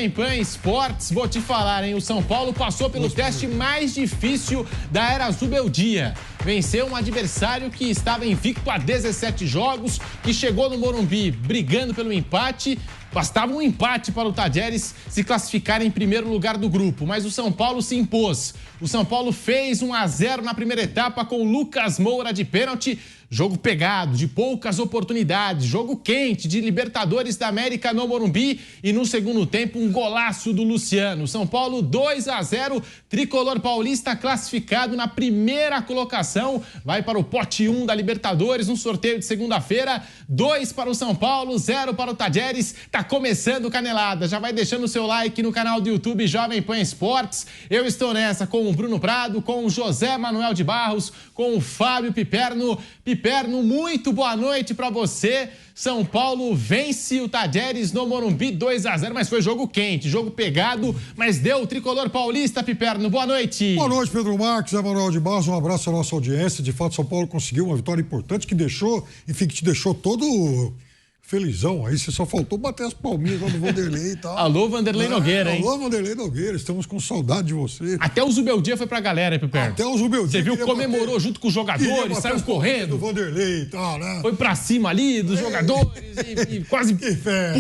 Em Pan Esportes, vou te falar, hein? O São Paulo passou pelo teste mais difícil da era Zubeldia. Venceu um adversário que estava invicto há 17 jogos, que chegou no Morumbi brigando pelo empate. Bastava um empate para o Tajeres se classificar em primeiro lugar do grupo, mas o São Paulo se impôs. O São Paulo fez 1-0 na primeira etapa com o Lucas Moura de pênalti. Jogo pegado, de poucas oportunidades, jogo quente de Libertadores da América no Morumbi e no segundo tempo um golaço do Luciano. São Paulo 2-0, tricolor paulista classificado na primeira colocação, vai para o pote 1 da Libertadores, um sorteio de segunda-feira, 2 para o São Paulo, 0 para o Tajeres. Tá começando o Canelada, já vai deixando o seu like no canal do YouTube Jovem Pan Esportes. Eu estou nessa com o Bruno Prado, com o José Manuel de Barros, com o Fábio Piperno. Piperno, muito boa noite para você. São Paulo vence o Tajeres no Morumbi 2-0, mas foi jogo quente, jogo pegado, mas deu o tricolor paulista, Piperno. Boa noite. Boa noite, Pedro Marques, José Manuel de Barros, um abraço à nossa audiência. De fato, São Paulo conseguiu uma vitória importante que deixou, enfim, que te deixou todo felizão. Aí você só faltou bater as palminhas lá do Vanderlei e tal. Alô, Vanderlei Nogueira, hein? Alô, Vanderlei Nogueira, estamos com saudade de você. Até o Zubeldia foi pra galera, hein, Piperno? Até o Zubeldia. Você viu, comemorou junto com os jogadores, saiu correndo. Do Vanderlei e tal, né? Foi pra cima ali dos jogadores e quase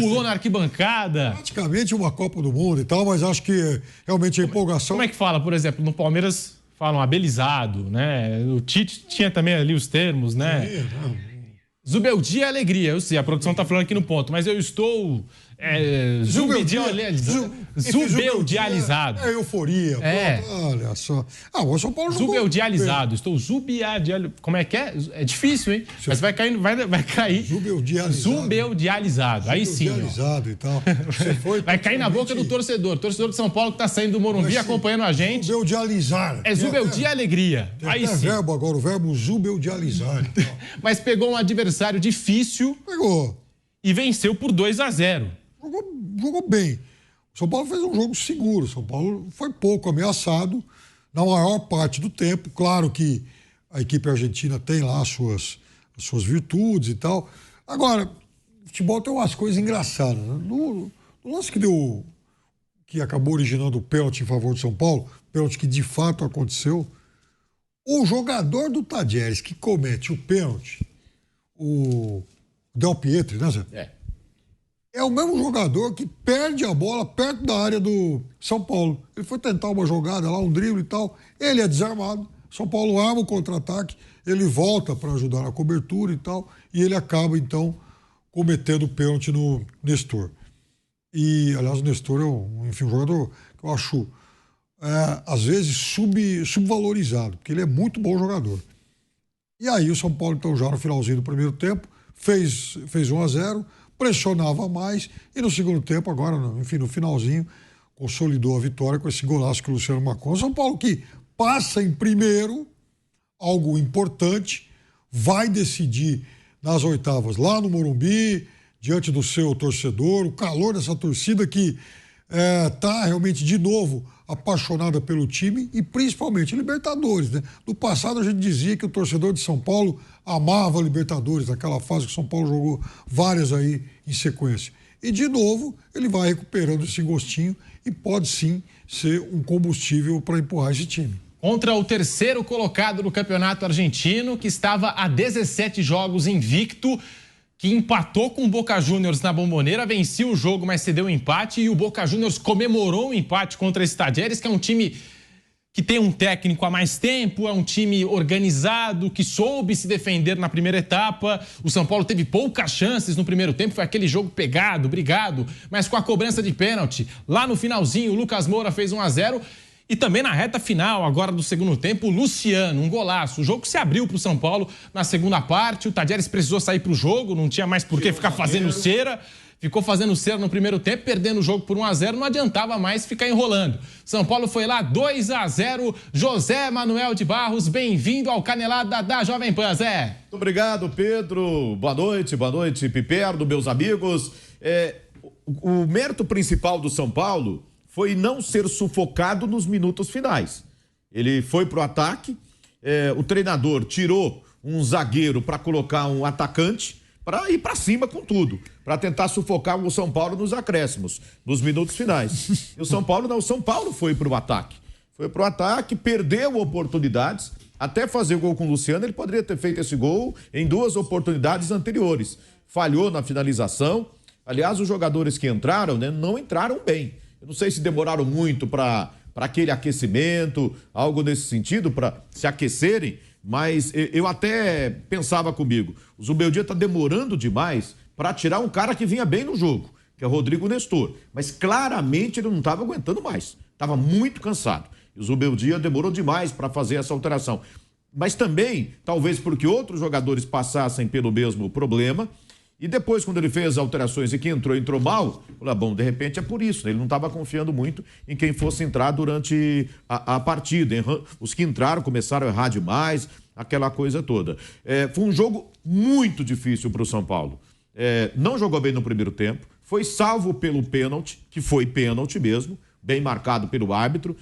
pulou na arquibancada. Praticamente uma Copa do Mundo e tal, mas acho que realmente a empolgação... Como é que fala, por exemplo, no Palmeiras falam abelizado, né? O Tite tinha também ali os termos, né? Sim, não. Zubeldia é alegria, eu sei, a produção tá falando aqui no ponto, mas eu estou zubeldializado. É euforia. É. Olha só. Ah, o São Paulo jogou. Zubeldializado, estou zubiadializado. Como é que é? É difícil, hein? Mas vai cair. Zubeldializado. Aí sim. Zubeldializado e tal. Vai cair na boca do torcedor. Torcedor de São Paulo que tá saindo do Morumbi acompanhando a gente. Zubeldializar. É zubeldia e alegria. Aí sim. Verbo agora, o verbo zubeldializar. Mas pegou um adversário difícil. Pegou. E venceu por 2-0. Jogou bem. O São Paulo fez um jogo seguro. O São Paulo foi pouco ameaçado na maior parte do tempo. Claro que a equipe argentina tem lá as suas virtudes e tal. Agora, o futebol tem umas coisas engraçadas. Né? No lance que acabou originando o pênalti em favor do São Paulo, pênalti que de fato aconteceu, o jogador do Tajeres que comete o pênalti, o Del Pietri, né, Zé? É o mesmo jogador que perde a bola perto da área do São Paulo. Ele foi tentar uma jogada lá, um drible e tal. Ele é desarmado. São Paulo arma o contra-ataque. Ele volta para ajudar na cobertura e tal. E ele acaba, então, cometendo o pênalti no Nestor. E, aliás, o Nestor é um jogador que eu acho, às vezes, subvalorizado. Porque ele é muito bom jogador. E aí o São Paulo, então, já no finalzinho do primeiro tempo, fez 1-0. Pressionava mais e no segundo tempo, agora, enfim, no finalzinho, consolidou a vitória com esse golaço que o Luciano marcou. São Paulo que passa em primeiro, algo importante, vai decidir nas oitavas lá no Morumbi, diante do seu torcedor, o calor dessa torcida que está realmente de novo apaixonada pelo time e principalmente Libertadores, né? No passado a gente dizia que o torcedor de São Paulo amava a Libertadores, naquela fase que o São Paulo jogou várias aí em sequência. E de novo ele vai recuperando esse gostinho e pode sim ser um combustível para empurrar esse time. Contra o terceiro colocado do campeonato argentino, que estava há 17 jogos invicto, que empatou com o Boca Juniors na Bombonera, venceu o jogo, mas cedeu o empate, e o Boca Juniors comemorou o empate contra esse Tajeres, que é um time que tem um técnico há mais tempo, é um time organizado, que soube se defender na primeira etapa. O São Paulo teve poucas chances no primeiro tempo, foi aquele jogo pegado, brigado, mas com a cobrança de pênalti. Lá no finalzinho, o Lucas Moura fez 1-0. E também na reta final, agora do segundo tempo, o Luciano, um golaço. O jogo se abriu para o São Paulo na segunda parte. O Tajeres precisou sair para o jogo, não tinha mais por que ficar fazendo cera. Ficou fazendo cera no primeiro tempo, perdendo o jogo por 1-0, não adiantava mais ficar enrolando. São Paulo foi lá 2-0. José Manuel de Barros, bem-vindo ao Canelada da Jovem Pan, Zé. Muito obrigado, Pedro. Boa noite, Piperno, meus amigos. O mérito principal do São Paulo foi não ser sufocado nos minutos finais. Ele foi pro ataque, o treinador tirou um zagueiro para colocar um atacante, para ir para cima com tudo, para tentar sufocar o São Paulo nos acréscimos, nos minutos finais. E o São Paulo não, o São Paulo foi para o ataque. Foi para o ataque, perdeu oportunidades, até fazer o gol com o Luciano, ele poderia ter feito esse gol em 2 oportunidades anteriores. Falhou na finalização. Aliás, os jogadores que entraram, né, não entraram bem. Eu não sei se demoraram muito para aquele aquecimento, algo nesse sentido, para se aquecerem, mas eu até pensava comigo, o Zubeldia está demorando demais para tirar um cara que vinha bem no jogo, que é o Rodrigo Nestor. Mas claramente ele não estava aguentando mais, estava muito cansado. E o Zubeldia demorou demais para fazer essa alteração. Mas também, talvez porque outros jogadores passassem pelo mesmo problema. E depois, quando ele fez as alterações e que entrou mal, falou, bom, de repente é por isso, né? Ele não estava confiando muito em quem fosse entrar durante a partida. Os que entraram começaram a errar demais, aquela coisa toda. Foi um jogo muito difícil para o São Paulo. Não jogou bem no primeiro tempo, foi salvo pelo pênalti, que foi pênalti mesmo, bem marcado pelo árbitro.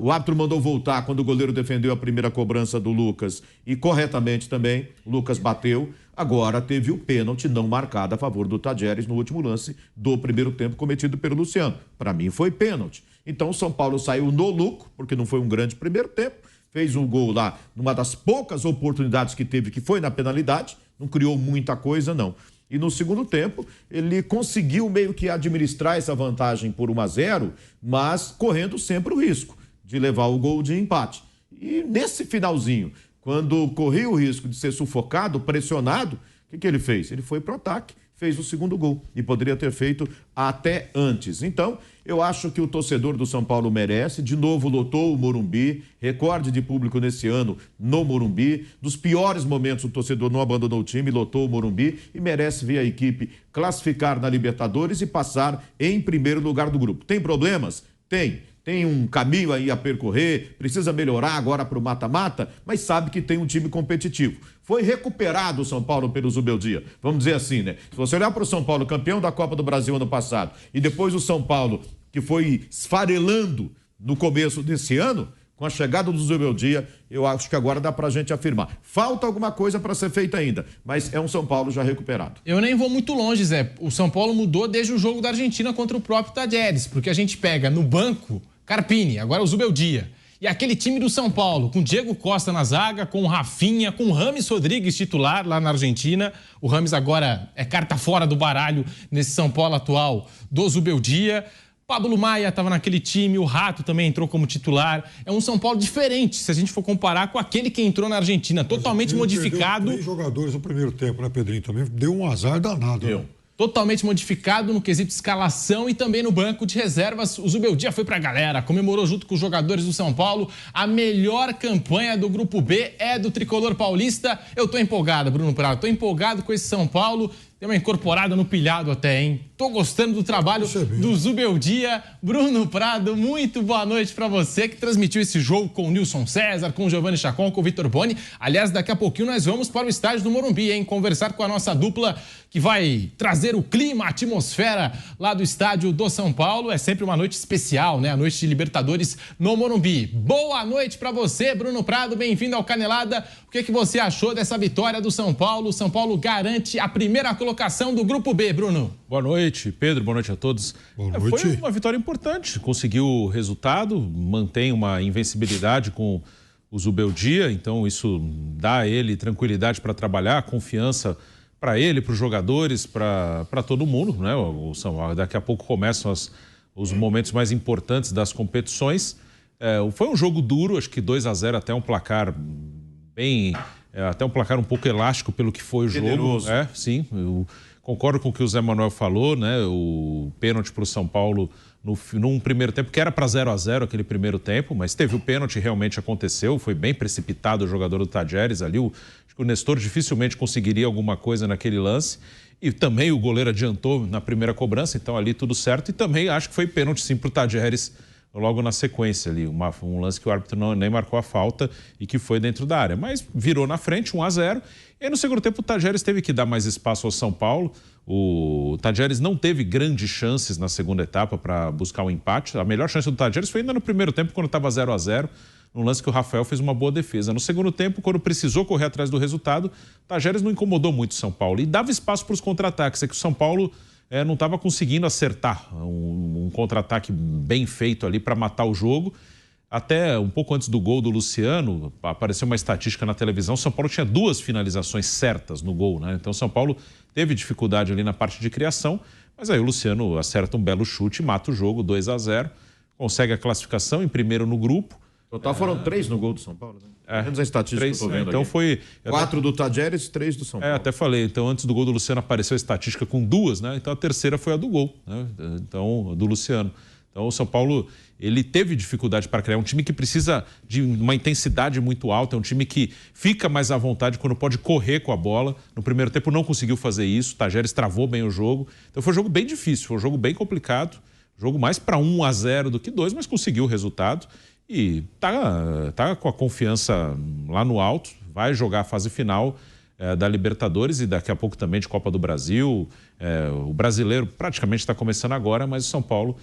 O árbitro mandou voltar quando o goleiro defendeu a primeira cobrança do Lucas e corretamente também, o Lucas bateu. Agora teve o pênalti não marcado a favor do Tadjeres no último lance do primeiro tempo cometido pelo Luciano. Para mim foi pênalti. Então o São Paulo saiu no lucro, porque não foi um grande primeiro tempo, fez um gol lá numa das poucas oportunidades que teve, que foi na penalidade, não criou muita coisa não. E no segundo tempo, ele conseguiu meio que administrar essa vantagem por 1-0, mas correndo sempre o risco de levar o gol de empate. E nesse finalzinho, quando corria o risco de ser sufocado, pressionado, o que ele fez? Ele foi para o ataque, fez o segundo gol e poderia ter feito até antes. Então, eu acho que o torcedor do São Paulo merece. De novo, lotou o Morumbi, recorde de público nesse ano no Morumbi. Dos piores momentos, o torcedor não abandonou o time, lotou o Morumbi e merece ver a equipe classificar na Libertadores e passar em primeiro lugar do grupo. Tem problemas? Tem um caminho aí a percorrer, precisa melhorar agora para o mata-mata, mas sabe que tem um time competitivo. Foi recuperado o São Paulo pelo Zubeldia, vamos dizer assim, né? Se você olhar para o São Paulo, campeão da Copa do Brasil ano passado, e depois o São Paulo, que foi esfarelando no começo desse ano, com a chegada do Zubeldia, eu acho que agora dá pra gente afirmar. Falta alguma coisa para ser feita ainda, mas é um São Paulo já recuperado. Eu nem vou muito longe, Zé. O São Paulo mudou desde o jogo da Argentina contra o próprio Tadjeres, porque a gente pega no banco Carpini, agora o Zubeldia. E aquele time do São Paulo, com Diego Costa na zaga, com o Rafinha, com o Rames Rodrigues titular lá na Argentina. O Rames agora é carta fora do baralho nesse São Paulo atual do Zubeldia. Pablo Maia estava naquele time, o Rato também entrou como titular. É um São Paulo diferente, se a gente for comparar com aquele que entrou na Argentina, totalmente modificado. 3 jogadores no primeiro tempo, né, Pedrinho? Também deu um azar danado. Deu. Né? Totalmente modificado no quesito escalação e também no banco de reservas. O Zubeldia foi pra galera, comemorou junto com os jogadores do São Paulo. A melhor campanha do Grupo B é do tricolor paulista. Eu tô empolgado, Bruno Prado, tô empolgado com esse São Paulo. Tem uma incorporada no pilhado até, hein? Tô gostando do trabalho do Zubeldia. Bruno Prado, muito boa noite pra você que transmitiu esse jogo com o Nilson César, com o Giovanni Chacon, com o Vitor Boni. Aliás, daqui a pouquinho nós vamos para o estádio do Morumbi, hein? Conversar com a nossa dupla que vai trazer o clima, a atmosfera lá do estádio do São Paulo. É sempre uma noite especial, né? A noite de Libertadores no Morumbi. Boa noite pra você, Bruno Prado. Bem-vindo ao Canelada. O que você achou dessa vitória do São Paulo? O São Paulo garante a primeira colocação do Grupo B, Bruno. Boa noite, Pedro. Boa noite a todos. Boa noite. Foi uma vitória importante. Conseguiu o resultado, mantém uma invencibilidade com o Zubeldia, então isso dá a ele tranquilidade para trabalhar, confiança para ele, para os jogadores, para todo mundo, né? Daqui a pouco começam os momentos mais importantes das competições. Foi um jogo duro, acho que 2-0 até um placar bem... até um placar um pouco elástico pelo que foi o Generoso. jogo. Sim, eu concordo com o que o Zé Manuel falou, né? O pênalti para o São Paulo num primeiro tempo, que era para 0-0 aquele primeiro tempo, mas teve o pênalti, realmente aconteceu, foi bem precipitado o jogador do Tadjeres ali. Acho que o Nestor dificilmente conseguiria alguma coisa naquele lance. E também o goleiro adiantou na primeira cobrança, então ali tudo certo. E também acho que foi pênalti sim para o Tadjeres logo na sequência ali, um lance que o árbitro nem marcou a falta e que foi dentro da área, mas virou na frente, 1-0, e aí no segundo tempo o Tadjeres teve que dar mais espaço ao São Paulo. O Tadjeres não teve grandes chances na segunda etapa para buscar um empate. A melhor chance do Tadjeres foi ainda no primeiro tempo, quando estava 0-0. num lance que o Rafael fez uma boa defesa. No segundo tempo, quando precisou correr atrás do resultado, Tajeres não incomodou muito o São Paulo e dava espaço para os contra-ataques. É que o São Paulo não estava conseguindo acertar um contra-ataque bem feito ali para matar o jogo. Até um pouco antes do gol do Luciano, apareceu uma estatística na televisão, o São Paulo tinha 2 finalizações certas no gol, né? Então o São Paulo teve dificuldade ali na parte de criação, mas aí o Luciano acerta um belo chute, mata o jogo, 2-0, consegue a classificação em primeiro no grupo. Total foram 3 no gol do São Paulo, né? Menos a estatística 3, que eu tô vendo então aqui. foi 4 do Tajeres, 3 do São Paulo. Até falei, então antes do gol do Luciano apareceu a estatística com 2, né? Então a terceira foi a do gol, né? Então, do Luciano. Então o São Paulo, ele teve dificuldade para criar. Um time que precisa de uma intensidade muito alta, é um time que fica mais à vontade quando pode correr com a bola. No primeiro tempo não conseguiu fazer isso, o Tajeres travou bem o jogo. Então foi um jogo bem difícil, foi um jogo bem complicado. Jogo mais para 1-0 do que 2, mas conseguiu o resultado. E tá com a confiança lá no alto, vai jogar a fase final da Libertadores e daqui a pouco também de Copa do Brasil. O brasileiro praticamente está começando agora, mas o São Paulo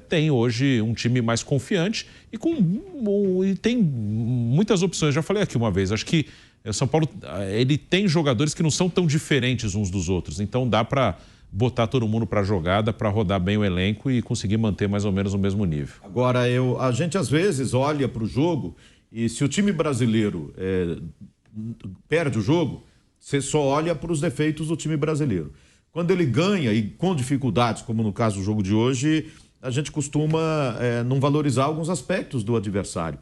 tem hoje um time mais confiante e tem muitas opções. Já falei aqui uma vez, acho que o São Paulo ele tem jogadores que não são tão diferentes uns dos outros, então dá para botar todo mundo para a jogada, para rodar bem o elenco e conseguir manter mais ou menos o mesmo nível. Agora, a gente às vezes olha para o jogo e se o time brasileiro perde o jogo, você só olha para os defeitos do time brasileiro. Quando ele ganha e com dificuldades, como no caso do jogo de hoje, a gente costuma não valorizar alguns aspectos do adversário.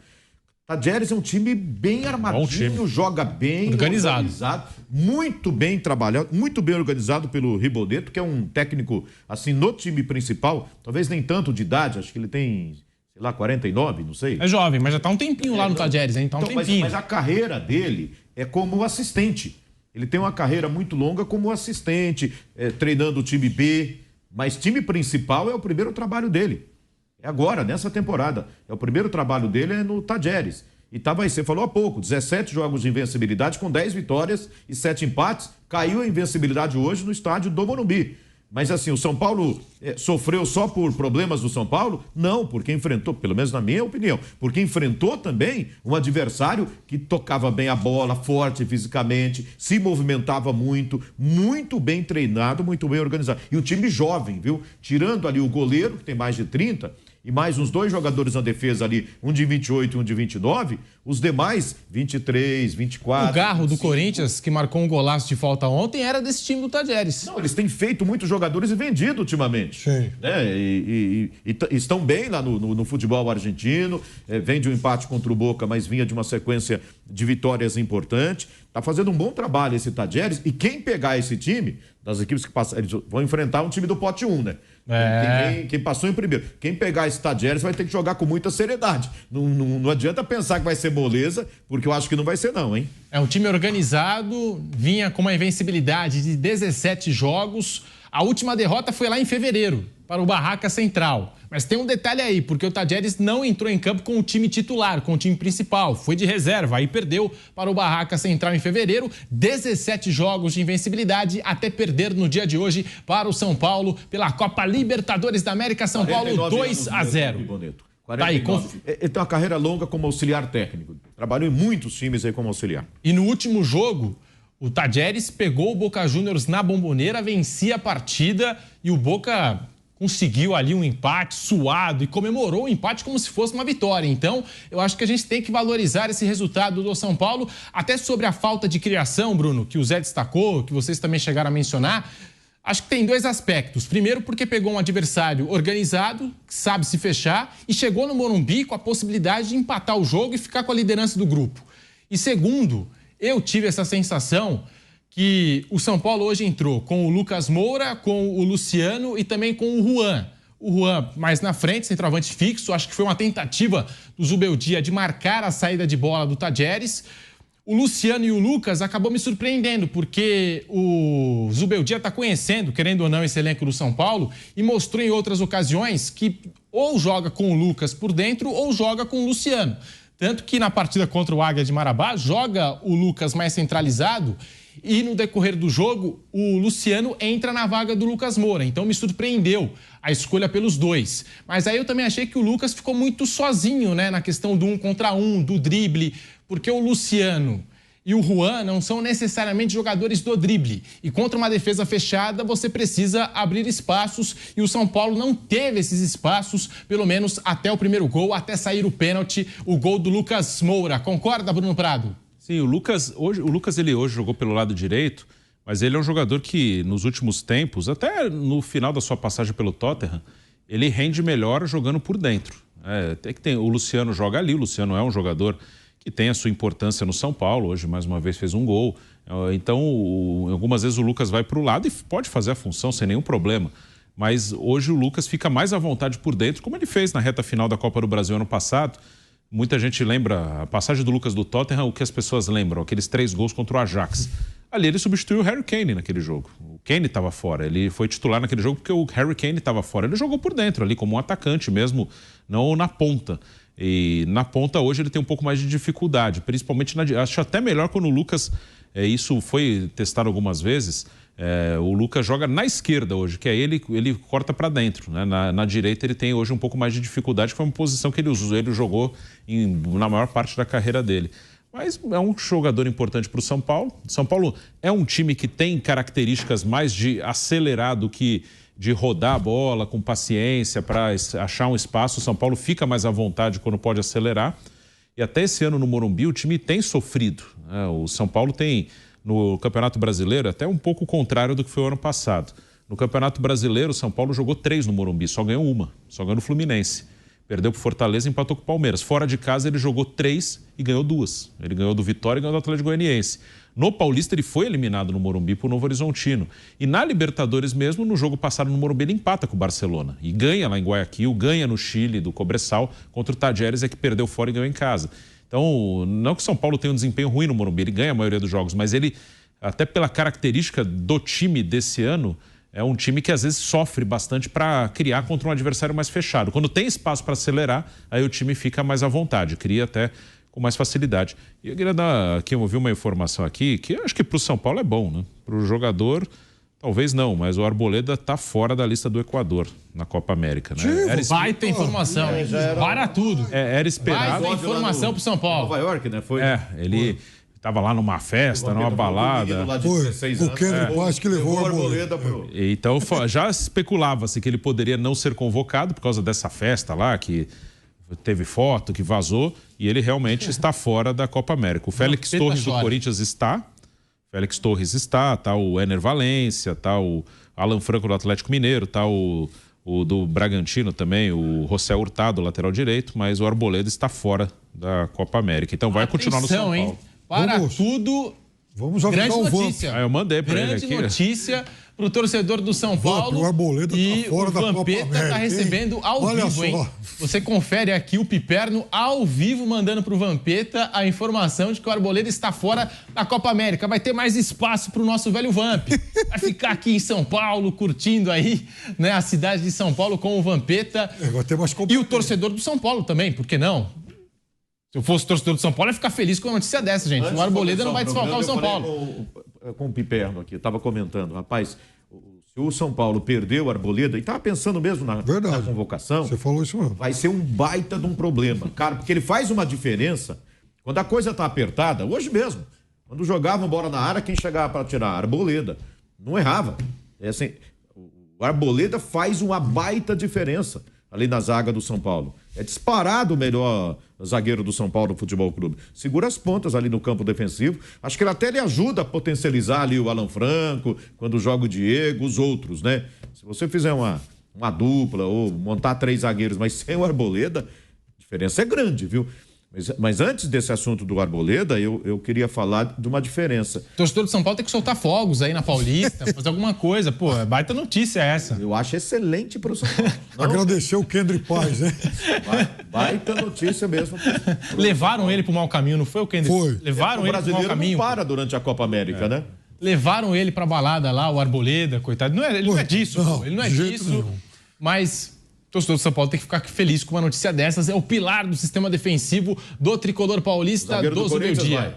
Tajeres é um time bem armadinho, joga bem, organizado, muito bem trabalhado, muito bem organizado pelo Ribondeto, que é um técnico, assim, no time principal, talvez nem tanto de idade, acho que ele tem, sei lá, 49, não sei. É jovem, mas já tá um tempinho lá no Tajeres, hein? Tá um tempinho. Mas a carreira dele é como assistente. Ele tem uma carreira muito longa como assistente, treinando o time B, mas time principal é o primeiro trabalho dele. É agora, nessa temporada. O primeiro trabalho dele é no Tajeres. E você falou há pouco, 17 jogos de invencibilidade com 10 vitórias e 7 empates. Caiu a invencibilidade hoje no estádio do Morumbi. Mas assim, o São Paulo sofreu só por problemas do São Paulo? Não, porque enfrentou, pelo menos na minha opinião, porque enfrentou também um adversário que tocava bem a bola, forte fisicamente, se movimentava muito, muito bem treinado, muito bem organizado. E um time jovem, viu? Tirando ali o goleiro, que tem mais de 30, e mais uns 2 jogadores na defesa ali, um de 28 e um de 29, os demais, 23, 24... O Garro do Corinthians, que marcou um golaço de falta ontem, era desse time do Tajeres. Não, eles têm feito muitos jogadores e vendido ultimamente. Sim. E estão bem lá no futebol argentino, vem de um empate contra o Boca, mas vinha de uma sequência de vitórias importante. Está fazendo um bom trabalho esse Tajeres, e quem pegar esse time, das equipes que passam, eles vão enfrentar um time do pote 1, né? Quem passou em primeiro. Quem pegar esse Tajeres vai ter que jogar com muita seriedade. Não adianta pensar que vai ser moleza, porque eu acho que não vai ser não, hein? É um time organizado, vinha com uma invencibilidade de 17 jogos. A última derrota foi lá em fevereiro, para o Barraca Central. Mas tem um detalhe aí, porque o Tajeres não entrou em campo com o time titular, com o time principal. Foi de reserva, aí perdeu para o Barraca Central em fevereiro. 17 jogos de invencibilidade, até perder no dia de hoje para o São Paulo, pela Copa Libertadores da América. São Paulo 2-0. Tá aí, ele tem uma carreira longa como auxiliar técnico. Trabalhou em muitos times aí como auxiliar. E no último jogo, o Tajeres pegou o Boca Juniors na Bombonera, vencia a partida e o Boca conseguiu ali um empate suado e comemorou o empate como se fosse uma vitória. Então, eu acho que a gente tem que valorizar esse resultado do São Paulo, até sobre a falta de criação, Bruno, que o Zé destacou, que vocês também chegaram a mencionar. Acho que tem 2 aspectos. Primeiro, porque pegou um adversário organizado, que sabe se fechar, e chegou no Morumbi com a possibilidade de empatar o jogo e ficar com a liderança do grupo. E segundo, eu tive essa sensação que o São Paulo hoje entrou com o Lucas Moura, com o Luciano e também com o Juan. O Juan mais na frente, centroavante fixo. Acho que foi uma tentativa do Zubeldia de marcar a saída de bola do Tajeres. O Luciano e o Lucas acabou me surpreendendo, porque o Zubeldia está conhecendo, querendo ou não, esse elenco do São Paulo e mostrou em outras ocasiões que ou joga com o Lucas por dentro ou joga com o Luciano. Tanto que na partida contra o Águia de Marabá, joga o Lucas mais centralizado E no decorrer do jogo, o Luciano entra na vaga do Lucas Moura. Então me surpreendeu a escolha pelos dois. Mas aí eu também achei que o Lucas ficou muito sozinho, né, na questão do 1 contra 1, do drible, porque o Luciano e o Juan não são necessariamente jogadores do drible. E contra uma defesa fechada, você precisa abrir espaços. E o São Paulo não teve esses espaços, pelo menos até o primeiro gol, até sair o pênalti, o gol do Lucas Moura. Concorda, Bruno Prado? Sim, o Lucas ele hoje jogou pelo lado direito, mas ele é um jogador que nos últimos tempos, até no final da sua passagem pelo Tottenham, ele rende melhor jogando por dentro. O Luciano joga ali, o Luciano é um jogador que tem a sua importância no São Paulo, hoje mais uma vez fez um gol. Então, algumas vezes o Lucas vai para o lado e pode fazer a função sem nenhum problema. Mas hoje o Lucas fica mais à vontade por dentro, como ele fez na reta final da Copa do Brasil ano passado. Muita gente lembra a passagem do Lucas do Tottenham, o que as pessoas lembram, aqueles 3 gols contra o Ajax. Ali ele substituiu o Harry Kane naquele jogo. O Kane estava fora, ele foi titular naquele jogo porque o Harry Kane estava fora. Ele jogou por dentro ali como um atacante mesmo, não na ponta. E na ponta hoje ele tem um pouco mais de dificuldade, principalmente acho até melhor quando o Lucas, isso foi testado algumas vezes, o Lucas joga na esquerda hoje, que aí ele corta para dentro, né? Na direita ele tem hoje um pouco mais de dificuldade, que foi uma posição que ele jogou na maior parte da carreira dele. Mas é um jogador importante para o São Paulo. São Paulo é um time que tem características mais de acelerar do que de rodar a bola com paciência para achar um espaço. O São Paulo fica mais à vontade quando pode acelerar. E até esse ano no Morumbi o time tem sofrido, né? O São Paulo tem, no Campeonato Brasileiro, até um pouco o contrário do que foi o ano passado. No Campeonato Brasileiro, o São Paulo jogou 3 no Morumbi, só ganhou uma, só ganhou no Fluminense. Perdeu para o Fortaleza e empatou com o Palmeiras. Fora de casa ele jogou 3 e ganhou 2. Ele ganhou do Vitória e ganhou do Atlético Goianiense. No Paulista ele foi eliminado no Morumbi por Novo Horizontino. E na Libertadores mesmo, no jogo passado no Morumbi, ele empata com o Barcelona. E ganha lá em Guayaquil, ganha no Chile, do Cobresal, contra o Tajeres, que perdeu fora e ganhou em casa. Então, não que o São Paulo tenha um desempenho ruim no Morumbi, ele ganha a maioria dos jogos, mas ele, até pela característica do time desse ano, é um time que às vezes sofre bastante para criar contra um adversário mais fechado. Quando tem espaço para acelerar, aí o time fica mais à vontade, cria até com mais facilidade. E eu queria dar aqui, eu ouvi uma informação aqui, que eu acho que para o São Paulo é bom, né? Para o jogador, talvez não, mas o Arboleda está fora da lista do Equador na Copa América, né? Vai ter informação, hein? Para tudo. Era esperado. Vai ter informação para o São Paulo. Nova York, né? Ele estava lá numa festa, numa balada. O Kennedy Paz que levou a Arboleda. Então já especulava-se que ele poderia não ser convocado por causa dessa festa lá, que teve foto, que vazou, e ele realmente está fora da Copa América. O Félix Torres do Corinthians está. Félix Torres está o Ener Valencia, está o Alan Franco do Atlético Mineiro, está o do Bragantino também, o José Hurtado, lateral direito, mas o Arboleda está fora da Copa América. Então vai continuar no São Paulo. Hein? Tudo. Vamos avisar o notícia. Eu mandei para ele aqui. Grande notícia para o torcedor do São Paulo. O Arboleda e tá fora o da Copa Vampeta América, está recebendo ao vivo, só. hein? Você confere aqui o Piperno ao vivo mandando para o Vampeta a informação de que o Arboleda está fora da Copa América. Vai ter mais espaço para o nosso velho Vamp. Vai ficar aqui em São Paulo, curtindo aí, né, a cidade de São Paulo com o Vampeta. Vai ter mais e o torcedor do São Paulo também, por que não? Se eu fosse torcedor do São Paulo, eu ia ficar feliz com uma notícia dessa, gente. O Arboleda não vai desfalcar o São Paulo. Com o Piperno aqui, estava comentando, rapaz, se o São Paulo perdeu o Arboleda, e estava pensando mesmo na convocação, você falou isso mesmo. Vai ser um baita de um problema, cara, porque ele faz uma diferença quando a coisa está apertada, hoje mesmo, quando jogavam bola na área, quem chegava para tirar? Arboleda. Não errava. Assim, o Arboleda faz uma baita diferença ali na zaga do São Paulo. É disparado o melhor zagueiro do São Paulo Futebol Clube. Segura as pontas ali no campo defensivo. Acho que ele até lhe ajuda a potencializar ali o Alan Franco, quando joga o Diego, os outros, né? Se você fizer uma dupla ou montar 3 zagueiros, mas sem o Arboleda, a diferença é grande, viu? Mas antes desse assunto do Arboleda, eu queria falar de uma diferença. O torcedor do São Paulo tem que soltar fogos aí na Paulista, fazer alguma coisa. Pô, baita notícia essa. Eu acho excelente para o São Paulo. Agradecer o Kendrick Paz, né? Baita notícia mesmo. Levaram ele para o mau caminho, não foi o Kendrick? Foi. Levaram ele para o mau caminho. Não para durante a Copa América, né? Levaram ele para balada lá, o Arboleda, coitado. Ele não é disso, não, pô. Ele não é de jeito disso. nenhum. Mas o torcedor do São Paulo tem que ficar feliz com uma notícia dessas. É o pilar do sistema defensivo do tricolor paulista do meio-dia.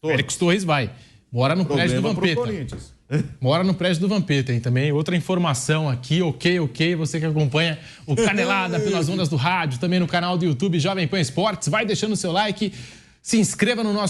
Félix Torres vai. Mora no prédio do Vampeta. Corinthians. Mora no prédio do Vampeta, hein? Também outra informação aqui, ok, você que acompanha o Canelada pelas ondas do rádio, também no canal do YouTube Jovem Pan Esportes, vai deixando o seu like, se inscreva no nosso